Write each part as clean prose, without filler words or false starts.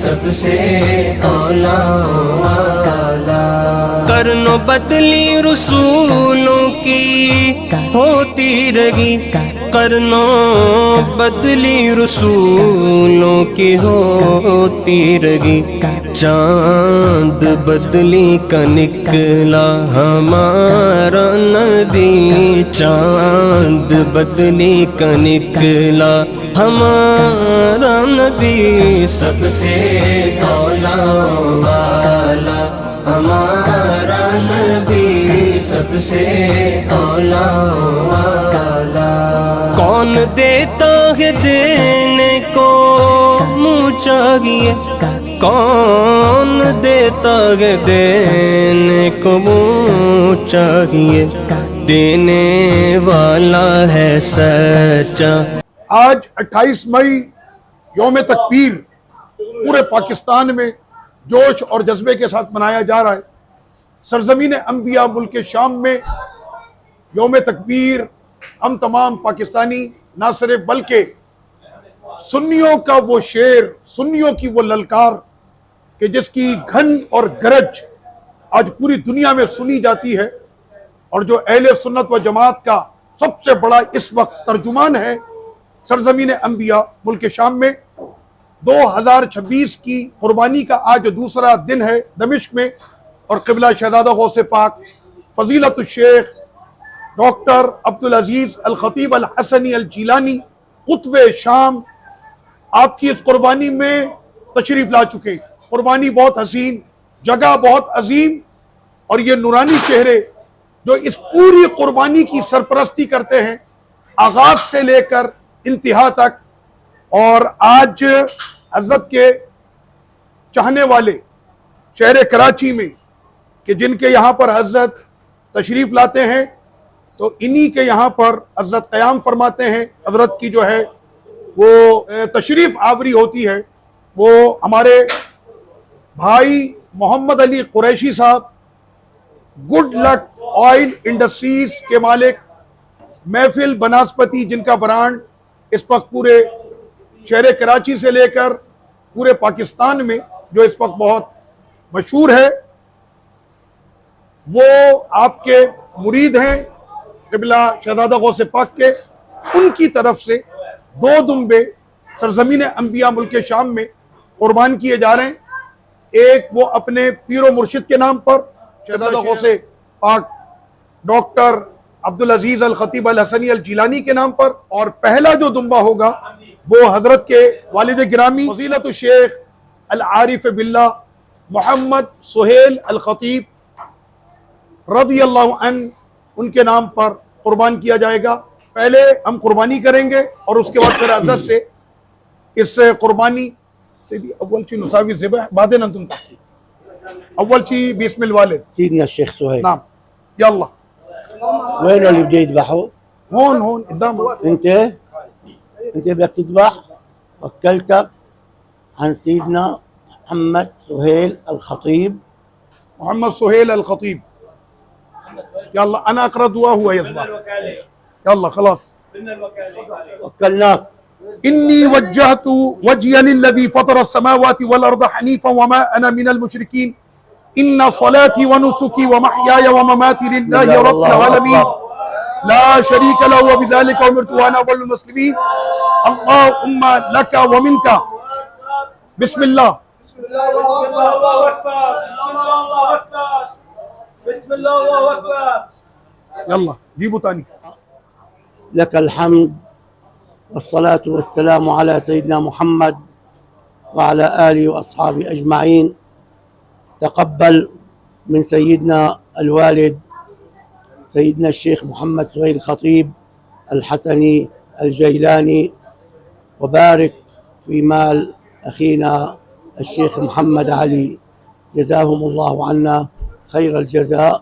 سب سے اولا والا، کرنو بدلی رسولوں کی ہوتی رہی، کرنو بدلی رسولوں کی ہوتی رہی، چاند بدلی کا نکلا ہمارا نبی، چاند بدلی کا نکلا ہمارا نبی، سب سے اولا والا ہمارا نبی، سب سے اولا والا، کون دیتا ہے دینے کو منہ چاہیے، کون دیتا ہے دینے کو منہ چاہیے، دینے والا ہے سچا۔ آج 28 مئی یوم تکبیر پورے پاکستان میں جوش اور جذبے کے ساتھ منایا جا رہا ہے۔ سرزمین انبیاء ملک شام میں یوم تکبیر ہم تمام پاکستانی نہ صرف بلکہ سنیوں کا وہ شعر، سنیوں کی وہ للکار کہ جس کی گھن اور گرج آج پوری دنیا میں سنی جاتی ہے، اور جو اہل سنت و جماعت کا سب سے بڑا اس وقت ترجمان ہے سرزمین انبیاء ملک شام میں، 2026 کی قربانی کا آج دوسرا دن ہے دمشق میں، اور قبلہ شہزادہ غوث پاک فضیلت الشیخ ڈاکٹر عبدالعزیز الخطیب الحسنی الجیلانی قطب شام آپ کی اس قربانی میں تشریف لا چکے۔ قربانی بہت حسین، جگہ بہت عظیم، اور یہ نورانی چہرے جو اس پوری قربانی کی سرپرستی کرتے ہیں آغاز سے لے کر انتہا تک، اور آج حضرت کے چاہنے والے شہر کراچی میں کہ جن کے یہاں پر حضرت تشریف لاتے ہیں تو انہی کے یہاں پر حضرت قیام فرماتے ہیں، حضرت کی جو ہے وہ تشریف آوری ہوتی ہے، وہ ہمارے بھائی محمد علی قریشی صاحب گڈ لک آئل انڈسٹریز کے مالک، محفل بناسپتی جن کا برانڈ اس وقت پورے شہر کراچی سے لے کر پورے پاکستان میں جو اس وقت بہت مشہور ہے، وہ آپ کے مرید ہیں قبلہ شہزادہ غوث پاک کے، ان کی طرف سے 2 دمبے سرزمین انبیاء ملک شام میں قربان کیے جا رہے ہیں۔ ایک وہ اپنے پیر و مرشد کے نام پر شہزادہ غوث پاک ڈاکٹر عبدالعزیز الخطیب الحسنی الجیلانی کے نام پر، اور پہلا جو دمبا ہوگا وہ حضرت کے والد گرامی فضیلت الشیخ العارف باللہ محمد سہیل الخطیب رضی اللہ عنہ ان کے نام پر قربان کیا جائے گا۔ پہلے ہم قربانی کریں گے اور اس کے بعد پھر حضرت سے اس قربانی سیدھی اول چی نساوی ذبح بعدين انتم تحكي اول شيء باسم الوالد سيدنا الشيخ سهيل. نعم يلا وين اللي بده يذبحه؟ هون قدامك. انت بدك تذبح، وكلتك عن سيدنا محمد سهيل الخطيب. محمد سهيل الخطيب. يلا انا اقرا دعاء هو يذبح. يلا خلاص وكلناك. إني وجهت وجهي للذي فطر السماوات والأرض حنيفا وما أنا من المشركين إن صلاتي ونسكي ومحياي ومماتي لله رب العالمين لا شريك له وبذلك أمرت وأنا أول المسلمين اللهم لك ومنك بسم الله بسم الله الله أكبر بسم الله الله أكبر بسم الله الله أكبر. يلا جيبوا تاني. لك الحمد والصلاة والسلام على سيدنا محمد وعلى آله وأصحابه أجمعين. تقبل من سيدنا الوالد سيدنا الشيخ محمد سهيل الخطيب الحسني الجيلاني، وبارك في مال أخينا الشيخ محمد علي، جزاهم الله عنا خير الجزاء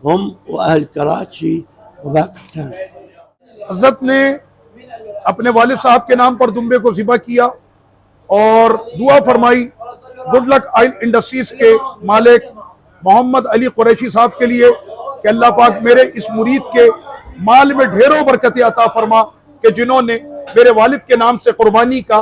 هم وأهل كراتشي وباكستان. حضرت نے اپنے والد صاحب کے نام پر دمبے کو ذبح کیا اور دعا فرمائی گڈ لک آئل انڈسٹریز کے مالک محمد علی قریشی صاحب کے لیے کہ اللہ پاک میرے اس مرید کے مال میں ڈھیروں برکت عطا فرما کہ جنہوں نے میرے والد کے نام سے قربانی کا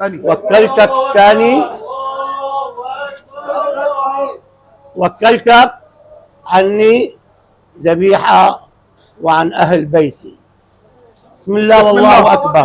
وكلتك ثاني وكلتك عني ذبيحة وعن أهل بيتي. بسم الله والله أكبر.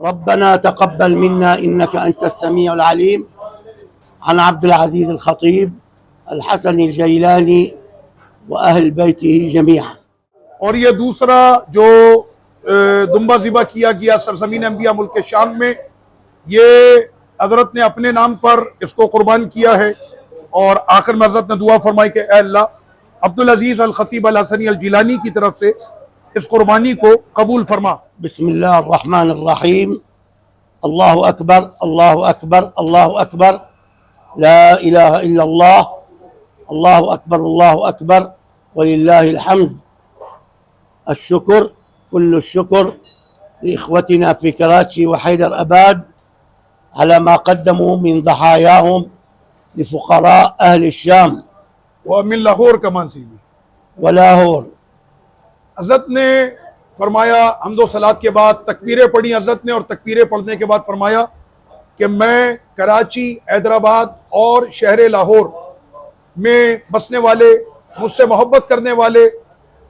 ربنا تقبل منا إنك أنت السميع العليم. عن عبد العزيز الخطيب الحسن الجيلاني وأهل بيته جميعا. اور یہ دوسرا جو دمبا ذبح کیا گیا سرزمین انبیاء ملک شام میں، یہ حضرت نے اپنے نام پر اس کو قربان کیا ہے، اور آخر میں حضرت نے دعا فرمائی کہ اے اللہ عبدالعزیز الخطیب الحسنی الجیلانی کی طرف سے اس قربانی کو قبول فرما۔ بسم الله الرحمن الرحيم. الله أكبر الله أكبر الله أكبر لا إله إلا الله. الله أكبر الله أكبر ولله الحمد. الشكر كل الشكر لإخوتنا في كراتشي وحيدر أباد على ما قدموا من ضحاياهم لفقراء أهل الشام ومن لاہور کمان سیدھی۔ ولاهور. حضرت نے فرمایا حمد و صلات کے بعد تکبیریں پڑھی حضرت نے، اور تکبیریں پڑھنے کے بعد فرمایا کہ میں کراچی، حیدرآباد اور شہر لاہور میں بسنے والے، مجھ سے محبت کرنے والے،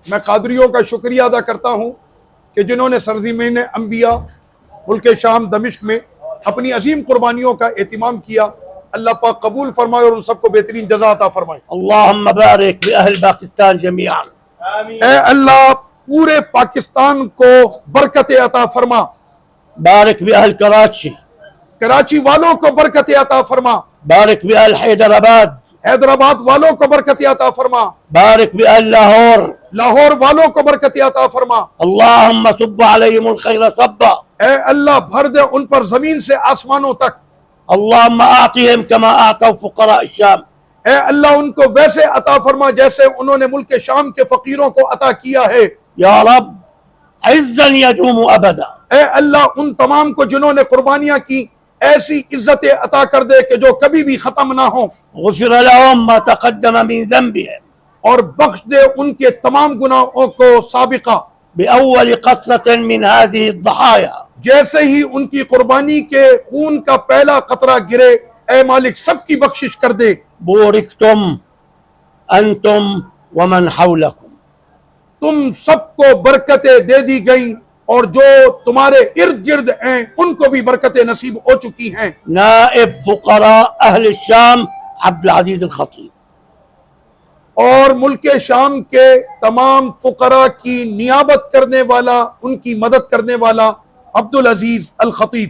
میں قادریوں کا شکریہ ادا کرتا ہوں کہ جنہوں نے سرزمین انبیاء ملک شام دمشق میں اپنی عظیم قربانیوں کا اہتمام کیا۔ اللہ پاک قبول فرمائے اور ان سب کو بہترین جزا عطا فرمائے۔ اللهم بارك لأهل باكستان جميعا. اے اللہ پورے پاکستان کو برکت عطا فرما، بارك بأهل كراتشي. کراچی والوں کو برکت عطا فرما، بارك بأهل حيدر أباد. حیدرآباد والوں کو برکت عطا فرما، بارك بأهل لاهور. لاہور والوں کو برکت عطا فرما۔ اللهم صب عليهم الخير صبا. اے اللہ بھر دے ان پر زمین سے آسمانوں تک۔ اللهم أعطهم كما أعطوا فقراء الشام. اے اللہ ان کو ویسے عطا فرما جیسے انہوں نے ملک شام کے فقیروں کو عطا کیا ہے۔ يا رب عزا يدوم أبدا. اے اللہ ان تمام کو جنہوں نے قربانیاں کی ایسی عزت عطا کر دے کہ جو کبھی بھی ختم نہ ہوں، غفر لهم ما تقدم من ذنبهم اور بخش دے ان کے تمام گناہوں کو سابقہ، بأول قطرة من هذه الضحايا. جیسے ہی ان کی قربانی کے خون کا پہلا قطرہ گرے، اے مالک سب کی بخشش کر دے۔ بوركتم أنتم ومن حولكم. تم سب کو برکتیں دے دی گئیں اور جو تمہارے ارد گرد ہیں ان کو بھی برکتیں نصیب ہو چکی ہیں۔ نائب فقراء أهل الشام عبد العزيز الخطيب. اور ملک شام کے تمام فقراء کی نیابت کرنے والا، ان کی مدد کرنے والا عبدالعزیز الخطیب۔